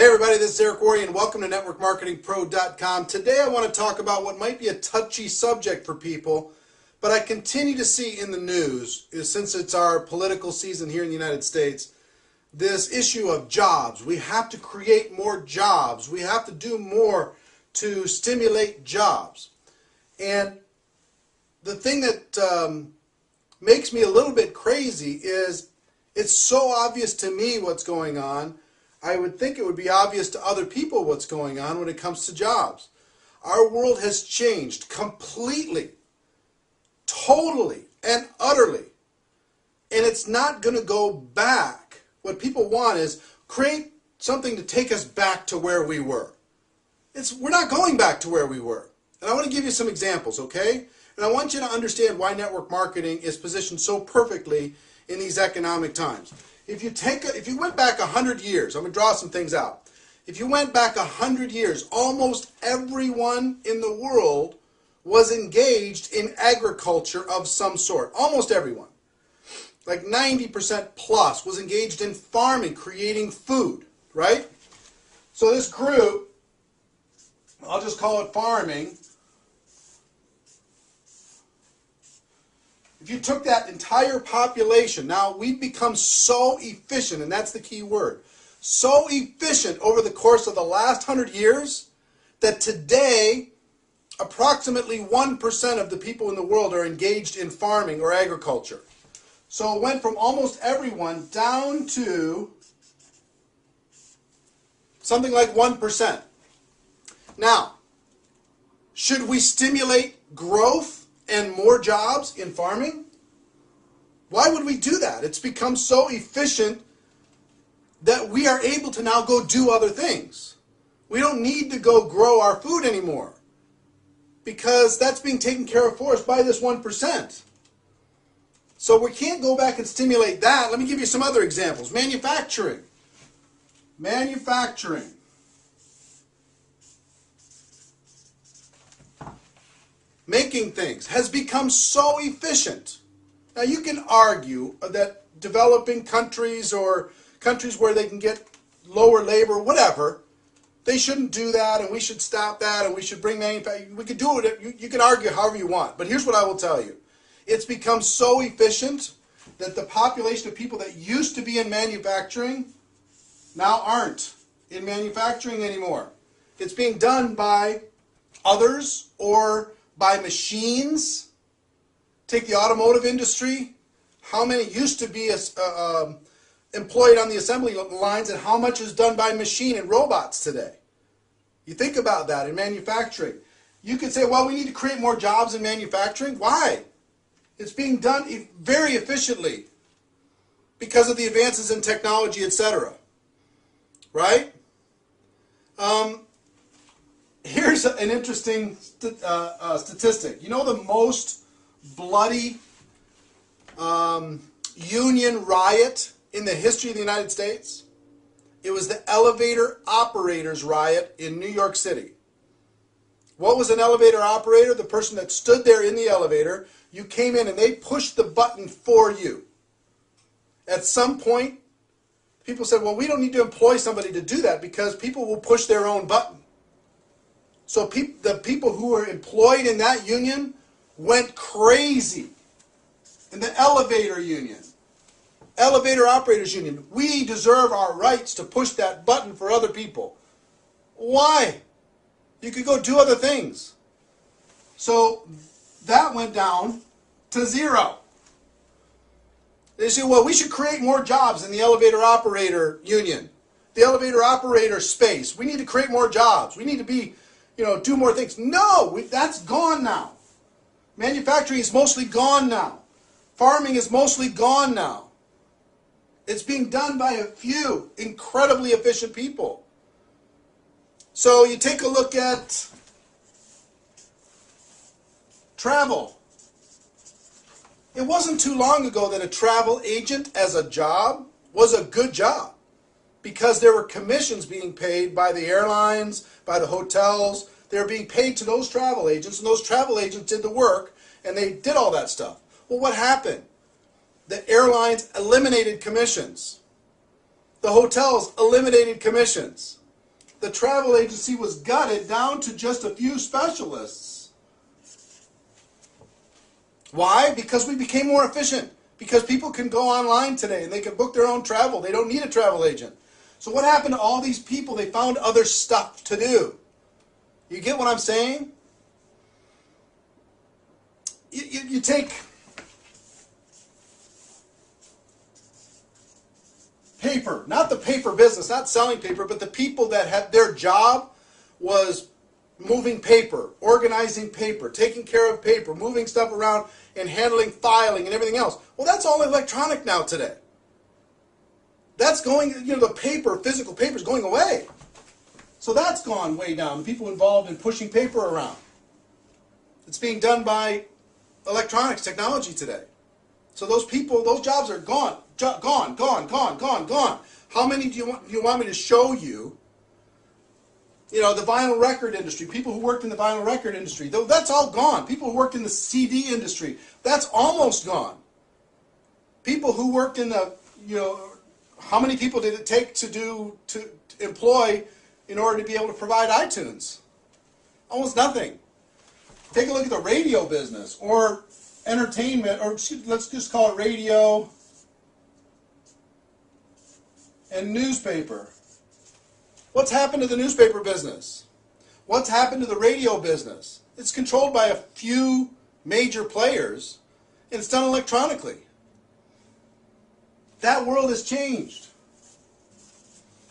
Hey everybody, this is Worre and welcome to NetworkMarketingPro.com. Today I want to talk about what might be a touchy subject for people, but I continue to see in the news, since it's our political season here in the United States, this issue of jobs. We have to create more jobs. We have to do more to stimulate jobs. And the thing that makes me a little bit crazy is it's so obvious to me what's going on. I would think it would be obvious to other people what's going on when it comes to jobs. Our world has changed completely, totally, and utterly. And it's not going to go back. What people want is create something to take us back to where we were. We're not going back to where we were. And I want to give you some examples, okay? And I want you to understand why network marketing is positioned so perfectly in these economic times. If you went back 100 years, I'm going to draw some things out. If you went back 100 years, almost everyone in the world was engaged in agriculture of some sort. Almost everyone. Like 90% plus was engaged in farming, creating food, right? So this group, I'll just call it farming. If you took that entire population, now we've become so efficient, and that's the key word, so efficient over the course of the last 100 years that today approximately 1% of the people in the world are engaged in farming or agriculture. So it went from almost everyone down to something like 1%. Now, should we stimulate growth and more jobs in farming? Why would we do that? It's become so efficient that we are able to now go do other things. We don't need to go grow our food anymore because that's being taken care of for us by this 1%. So we can't go back and stimulate that. Let me give you some other examples. Manufacturing. Manufacturing. Making things has become so efficient. Now you can argue that developing countries or countries where they can get lower labor, whatever, they shouldn't do that and we should stop that and we should bring manufacturing. We could do it. You can argue however you want. But here's what I will tell you. It's become so efficient that the population of people that used to be in manufacturing now aren't in manufacturing anymore. It's being done by others or by machines. Take the automotive industry. How many used to be employed on the assembly lines and how much is done by machine and robots today? You think about that in manufacturing. You could say, well, we need to create more jobs in manufacturing. Why? It's being done very efficiently because of the advances in technology, etc. Right? Here's an interesting statistic. You know the most bloody union riot in the history of the United States? It was the elevator operators riot in New York City. What was an elevator operator? The person that stood there in the elevator. You came in and they pushed the button for you. At some point, people said, well, we don't need to employ somebody to do that because people will push their own button. So the people who were employed in that union went crazy. In the elevator union, elevator operators union, we deserve our rights to push that button for other people. Why? You could go do other things. So that went down to zero. They say, well, we should create more jobs in the elevator operator union. The elevator operator space. We need to create more jobs. We need to be do more things. No, that's gone now. Manufacturing is mostly gone now. Farming is mostly gone now. It's being done by a few incredibly efficient people. So you take a look at travel. It wasn't too long ago that a travel agent as a job was a good job, because there were commissions being paid by the airlines, by the hotels. They were being paid to those travel agents, and those travel agents did the work, and they did all that stuff. Well, what happened? The airlines eliminated commissions. The hotels eliminated commissions. the travel agency was gutted down to just a few specialists. Why? Because we became more efficient. Because people can go online today and they can book their own travel. They don't need a travel agent. So what happened to all these people? They found other stuff to do. You get what I'm saying? You take paper, not the paper business, not selling paper, but the people that had their job was moving paper, organizing paper, taking care of paper, moving stuff around and handling filing and everything else. Well, that's all electronic now today. That's going, the paper, physical paper is going away. So that's gone way down. The people involved in pushing paper around. It's being done by electronics, technology today. So those people, those jobs are gone. Gone. How many do you want me to show you? The vinyl record industry, people who worked in the vinyl record industry, that's all gone. People who worked in the CD industry, that's almost gone. People who worked in the, how many people did it take to employ in order to be able to provide iTunes? Almost nothing. Take a look at the radio business or entertainment, or let's just call it radio and newspaper. What's happened to the newspaper business? What's happened to the radio business? It's controlled by a few major players, and it's done electronically. That world has changed.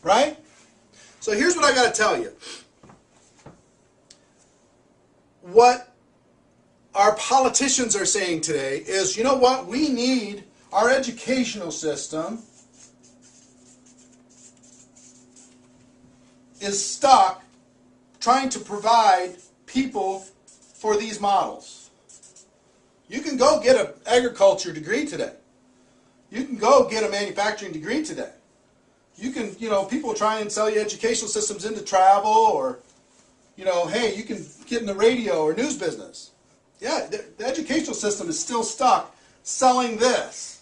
Right? So here's what I got to tell you. What our politicians are saying today is, you know what? We need our educational system is stuck trying to provide people for these models. You can go get an agriculture degree today. You can go get a manufacturing degree today. You can, people try and sell you educational systems into travel or, hey, you can get in the radio or news business. Yeah, the educational system is still stuck selling this.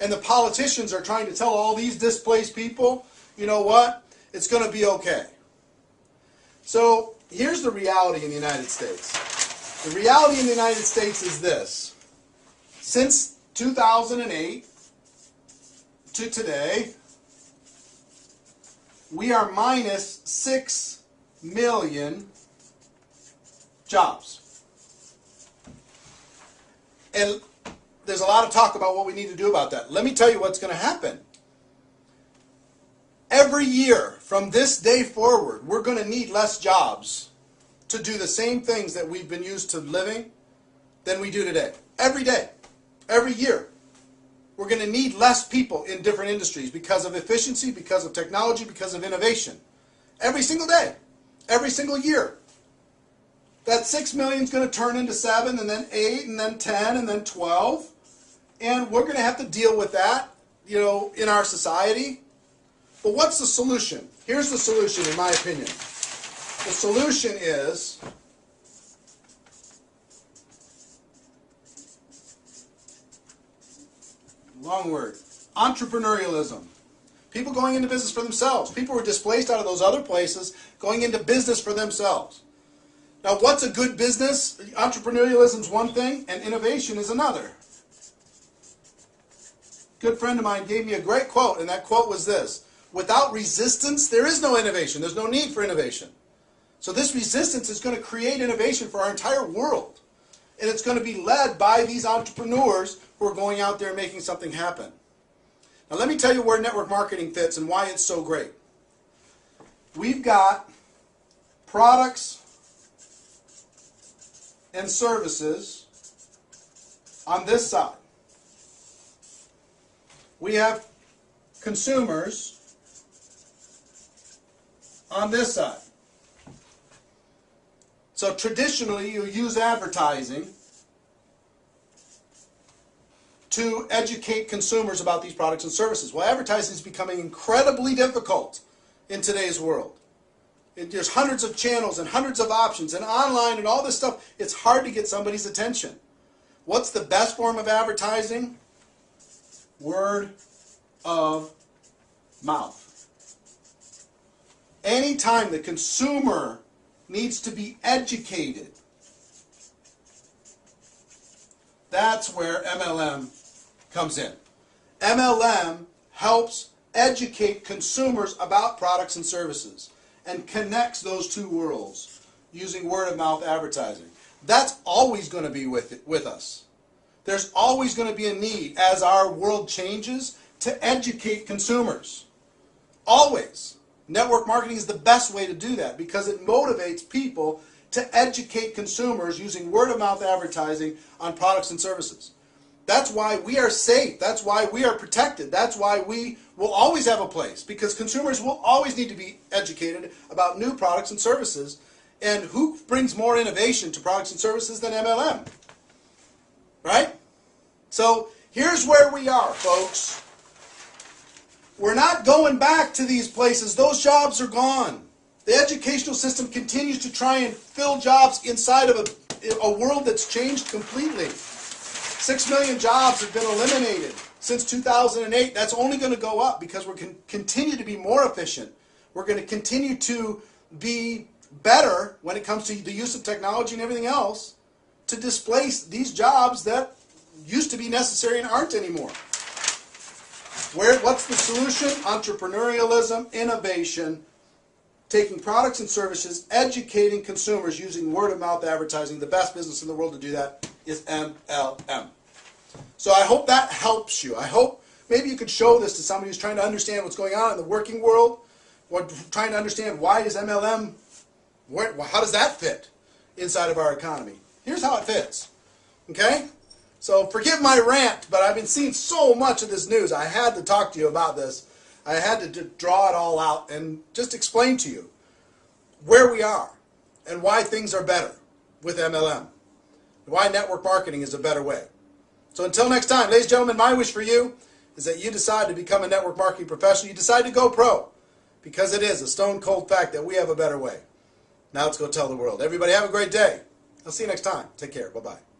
And the politicians are trying to tell all these displaced people, you know what? It's going to be okay. So here's the reality in the United States. The reality in the United States is this. Since 2008 to today, we are minus 6 million jobs. And there's a lot of talk about what we need to do about that. Let me tell you what's going to happen. Every year from this day forward, we're going to need less jobs to do the same things that we've been used to living than we do today. Every day. Every year. We're going to need less people in different industries because of efficiency, because of technology, because of innovation. Every single day. Every single year. That 6 million is going to turn into 7, and then 8, and then 10, and then 12. And we're going to have to deal with that, in our society. But what's the solution? Here's the solution, in my opinion. The solution is long word, entrepreneurialism. People going into business for themselves. People who are displaced out of those other places going into business for themselves. Now, what's a good business? Entrepreneurialism is one thing, and innovation is another. A good friend of mine gave me a great quote, and that quote was this: without resistance, there is no innovation. There's no need for innovation. So this resistance is going to create innovation for our entire world. And it's going to be led by these entrepreneurs who are going out there and making something happen. Now let me tell you where network marketing fits and why it's so great. We've got products and services on this side. We have consumers on this side. So traditionally you use advertising to educate consumers about these products and services. Well, advertising is becoming incredibly difficult in today's world. There's hundreds of channels and hundreds of options and online and all this stuff. It's hard to get somebody's attention. What's the best form of advertising? Word of mouth. anytime the consumer needs to be educated, that's where MLM comes in. MLM helps educate consumers about products and services and connects those two worlds using word-of-mouth advertising. That's always going to be with us. There's always going to be a need, as our world changes, to educate consumers. Always. Network marketing is the best way to do that because it motivates people to educate consumers using word-of-mouth advertising on products and services. That's why we are safe. That's why we are protected. That's why we will always have a place, because consumers will always need to be educated about new products and services. And who brings more innovation to products and services than MLM? Right? So here's where we are, folks. We're not going back to these places. Those jobs are gone. The educational system continues to try and fill jobs inside of a world that's changed completely. 6 million jobs have been eliminated since 2008. That's only going to go up because we're going to continue to be more efficient. We're going to continue to be better when it comes to the use of technology and everything else to displace these jobs that used to be necessary and aren't anymore. What's the solution? Entrepreneurialism, innovation, taking products and services, educating consumers using word-of-mouth advertising. The best business in the world to do that is MLM. So I hope that helps you. I hope maybe you could show this to somebody who's trying to understand what's going on in the working world, or trying to understand why is MLM, how does that fit inside of our economy? Here's how it fits. Okay? So forgive my rant, but I've been seeing so much of this news. I had to talk to you about this. I had to draw it all out and just explain to you where we are and why things are better with MLM. Why network marketing is a better way. So until next time, ladies and gentlemen, my wish for you is that you decide to become a network marketing professional. You decide to go pro, because it is a stone cold fact that we have a better way. Now let's go tell the world. Everybody have a great day. I'll see you next time. Take care. Bye-bye.